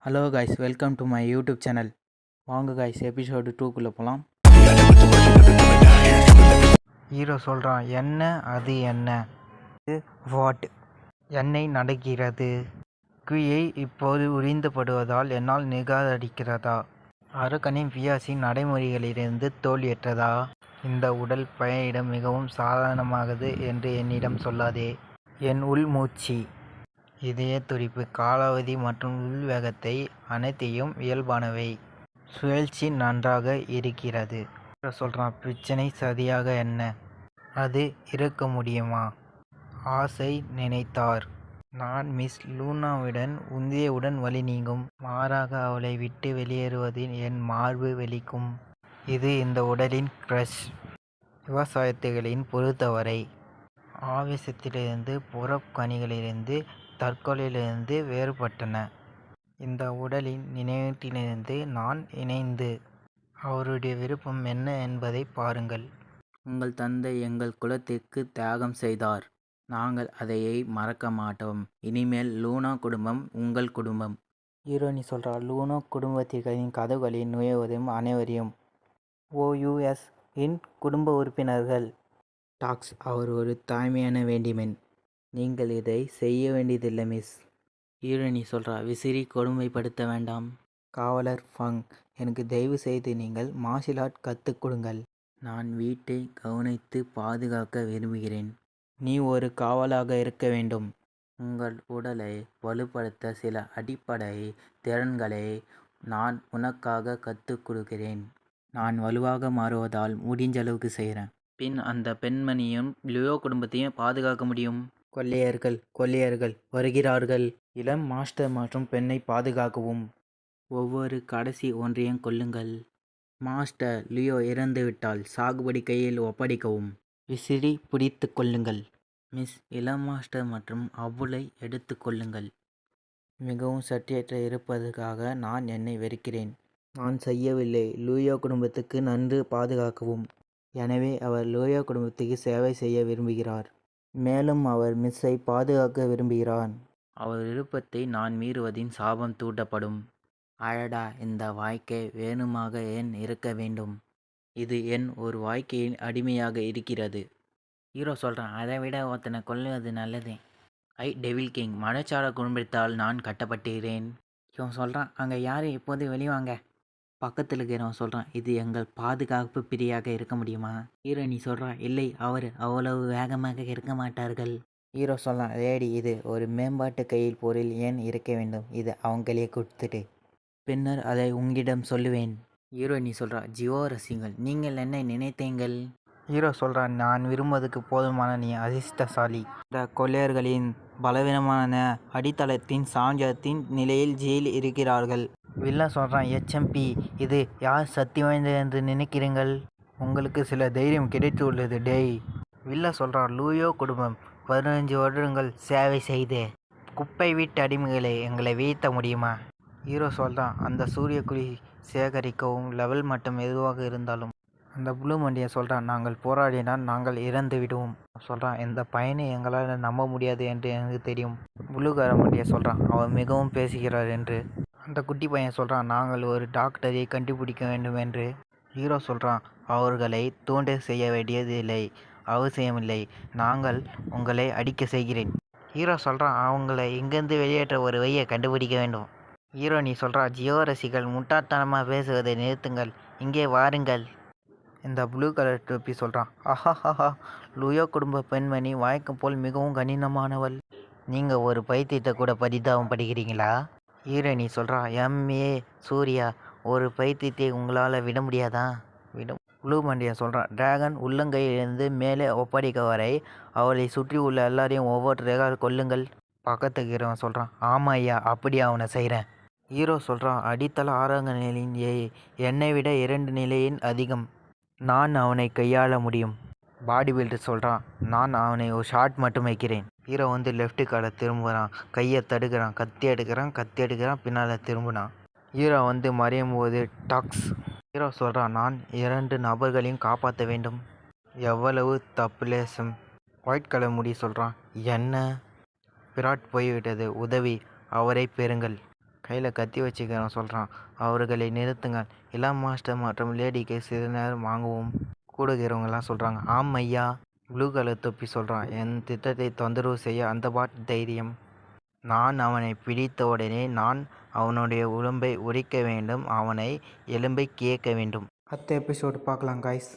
Hello guys, welcome to my YouTube channel. வாங்க guys, episode 2க்குள்ளே போகலாம். Hero சொல்கிறான், என்ன அது என்ன வாட் என்னை நடக்கிறது? குயை இப்போது உரிந்தப்படுவதால் என்னால் நிகாதடிக்கிறதா? அரக்கனின் பியாசி நடைமுறைகளிலிருந்து தோல்வியற்றதா? இந்த உடல் பையனிடம் மிகவும் சாதாரணமானது என்று என்னிடம் சொல்லாதே. என் உள் மூச்சு, இதய துடிப்பு, காலாவதி மற்றும் உள்வேகத்தை அனைத்தையும் இயல்பானவை. சுழற்சி நன்றாக இருக்கிறது. சொல்கிறான், பிரச்சனை சரியாக என்ன? அது இருக்க முடியுமா? ஆசை நினைத்தார். நான் மிஸ் லூனாவுடன் உந்தியவுடன் வலி நீங்கும். மாறாக அவளை விட்டு வெளியேறுவதில் என் மார்பு வெளிக்கும். இது இந்த உடலின் கிரஷ். விவசாயத்துகளின் பொறுத்தவரை ஆவேசத்திலிருந்து, புறக்கணிகளிலிருந்து, தற்கொலையிலிருந்து வேறுபட்டன. இந்த உடலின் நினைவீட்டிலிருந்து நான் இணைந்து. அவருடைய விருப்பம் என்ன என்பதை பாருங்கள். உங்கள் தந்தை எங்கள் குலத்திற்கு தியாகம் செய்தார். நாங்கள் அதையை மறக்க மாட்டோம். இனிமேல் லூனா குடும்பம் உங்கள் குடும்பம். ஹீரோனி சொல்கிறார், லூனா குடும்பத்திற்களின் கதவுகளில் நுழைவதும் அனைவரையும் OUS இன் குடும்ப உறுப்பினர்கள். டாக்ஸ், அவர் ஒரு தாய்மையான வேண்டிமென். நீங்கள் இதை செய்ய வேண்டியதில்லை மிஸ். ஹீரோனி சொல்கிறா, விசிறி கொடுமைப்படுத்த வேண்டாம். காவலர் ஃபங், எனக்கு தயவு செய்து நீங்கள் மார்ஷியல் ஆர்ட் கற்றுக் கொடுங்கள். நான் வீட்டை கவனித்து பாதுகாக்க விரும்புகிறேன். நீ ஒரு காவலாக இருக்க வேண்டும். உங்கள் உடலை வலுப்படுத்த சில அடிப்படை திறன்களை நான் உனக்காக கற்றுக் கொடுக்கிறேன். நான் வலுவாக மாறுவதால் முடிஞ்ச அளவுக்கு செய்கிறேன். பின் அந்த பெண்மணியும் லியோ குடும்பத்தையும் பாதுகாக்க முடியும். கொள்ளையர்கள் வருகிறார்கள். இளம் மாஸ்டர் மற்றும் பெண்ணை பாதுகாக்கவும். ஒவ்வொரு கடைசி ஒன்றையும் கொல்லுங்கள். மாஸ்டர் லியோ இறந்துவிட்டால் சாகுபடி கையில் ஒப்படைக்கவும். விசிறி பிடித்து கொள்ளுங்கள். மிஸ் இளம் மாஸ்டர் மற்றும் அபுலை எடுத்து கொள்ளுங்கள். மிகவும் சற்றேற்ற இருப்பதற்காக நான் என்னை வெறுக்கிறேன். நான் செய்யவில்லை. லூயோ குடும்பத்துக்கு நன்கு பாதுகாக்கவும். எனவே அவர் லூயோ குடும்பத்துக்கு சேவை செய்ய விரும்புகிறார். மேலும் அவர் மிஸ்ஸை பாதுகாக்க விரும்புகிறான். அவர் விருப்பத்தை நான் மீறுவதின் சாபம் தூண்டப்படும். அழடா, இந்த வாழ்க்கை வேணுமாக ஏன் இருக்க வேண்டும்? இது என் ஒரு வாழ்க்கையின் அடிமையாக இருக்கிறது. ஹீரோ சொல்கிறான், அதை விட ஒருத்தனை கொல்லுவது நல்லது. டெவில் கிங், மனச்சார குடும்பத்தால் நான் கட்டப்பட்டுகிறேன். இவன் சொல்கிறான், அங்கே யார் இப்போது வெளிவாங்க. பக்கத்தில் இருக்கிறவன் சொல்கிறான், இது எங்கள் பாதுகாப்பு பிரியாக இருக்க முடியுமா? ஹீரோனி சொல்கிறா, இல்லை, அவர் அவ்வளவு வேகமாக இருக்க மாட்டார்கள். ஹீரோ சொல்கிறான், லேடி, இது ஒரு மேம்பாட்டு கையில் பொருள் ஏன் இருக்க வேண்டும்? இது அவங்களே கொடுத்துட்டு பின்னர் அதை உங்களிடம் சொல்லுவேன். ஹீரோனி சொல்கிறா, ஜியோ ரசிங்கள், நீங்கள் என்ன நினைத்தீங்கள்? ஹீரோ சொல்கிறான், நான் விரும்புவதற்கு போதுமான நீ அதிர்ஷ்டசாலி. இந்த கொள்ளையர்களின் பலவீனமான அடித்தளத்தின் சாஞ்சத்தின் நிலையில் ஜெயில் இருக்கிறார்கள். வில்லன் சொல்கிறான், HMP, இது யார் சக்தி வாய்ந்தது என்று நினைக்கிறீர்கள்? உங்களுக்கு சில தைரியம் கிடைத்துள்ளது டேய். வில்லன் சொல்கிறான், லூயோ குடும்பம் 15 வருடங்கள் சேவை செய்து குப்பை வீட்டு அடிமைகளை எங்களை வீழ்த்த முடியுமா? ஹீரோ சொல்கிறான், அந்த சூரியக்குடி சேகரிக்கவும் லெவல் மட்டம் எதுவாக இருந்தாலும். அந்த ப்ளூ மண்டியை சொல்கிறான், நாங்கள் போராடினால் நாங்கள் இறந்து விடுவோம். சொல்கிறான், இந்த பையனை எங்களால் நம்ப முடியாது என்று எனக்கு தெரியும். ப்ளூகார மண்டியை சொல்கிறான், அவர் மிகவும் பேசுகிறார் என்று. அந்த குட்டி பையன் சொல்கிறான், நாங்கள் ஒரு டாக்டரை கண்டுபிடிக்க வேண்டும் என்று. ஹீரோ சொல்கிறான், அவர்களை தூண்ட செய்ய வேண்டியதில்லை, அவசியமில்லை. நாங்கள் உங்களை அடிக்க செய்கிறேன். ஹீரோ சொல்கிறான், அவங்களை இங்கேருந்து வெளியேற்ற ஒரு வழியை கண்டுபிடிக்க வேண்டும். ஹீரோனி சொல்கிறா, ஜியோ ரசிகள், முட்டாள்தனமாக பேசுவதை நிறுத்துங்கள், இங்கே வாருங்கள். இந்த ப்ளூ கலர் டோப்பி சொல்கிறான், ஆஹாஹா, லூயோ குடும்ப பெண்மணி வழக்கம் போல் மிகவும் கடினமானவள். நீங்கள் ஒரு பைத்தியத்தை கூட பரிதாபம் படுகிறீங்களா? ஹீரோனி சொல்கிறா, MA சூர்யா, ஒரு பைத்தியத்தை உங்களால் விட முடியாதா? ப்ளூ மண்டியை சொல்கிறான், டிராகன் உள்ளங்கையிலிருந்து மேலே ஒப்படைக்க வரை அவளை சுற்றி உள்ள எல்லாரையும் ஒவ்வொருத்தரையாக கொல்லுங்கள். பக்கத்துக்கு இருக்கிறவன் சொல்கிறான், ஆமாம் ஐயா, அப்படி அவனை செய்கிறேன். ஹீரோ சொல்கிறான், அடித்தள ஆரங்க நிலையின் என்னை விட 2 நிலையின் அதிகம். நான் அவனை கையாள முடியும். பாடி பில்டர் சொல்கிறான், நான் அவனை ஒரு ஷாட் மட்டும் வைக்கிறேன். ஹீரோ வந்து லெஃப்ட் காலை திரும்புகிறான், கையை தடுக்கிறான், கத்தி எடுக்கிறான், பின்னால் திரும்பினான். ஹீரோ வந்து மறையும் போது டாக்ஸ். ஹீரோ சொல்கிறான், நான் 2 நபர்களையும் காப்பாற்ற வேண்டும். எவ்வளவு தப்புலேசம். ஒயிட் கலர் முடி சொல்கிறான், என்ன? பிராட் போய்விட்டது, உதவி, அவரை பெறுங்கள். கையில் கத்தி வச்சுக்கிறவன் சொல்கிறான், அவர்களை நிறுத்துங்கள். இளம் மாஸ்டர் மற்றும் லேடிக்கு சிறிது நேரம் வாங்குவோம். கூடுகிறவங்கெல்லாம் சொல்கிறாங்க, ஆம் ஐயா. ப்ளூ கலர் தொப்பி சொல்கிறான், என் திட்டத்தை தொந்தரவு செய்ய அந்த பாட் தைரியம். நான் அவனை பிடித்தவுடனே நான் அவனுடைய உடம்பை உரிக்க வேண்டும், அவனை எலும்பை கிழிக்க வேண்டும். அடுத்த எபிசோடு பார்க்கலாம் காய்ஸ்.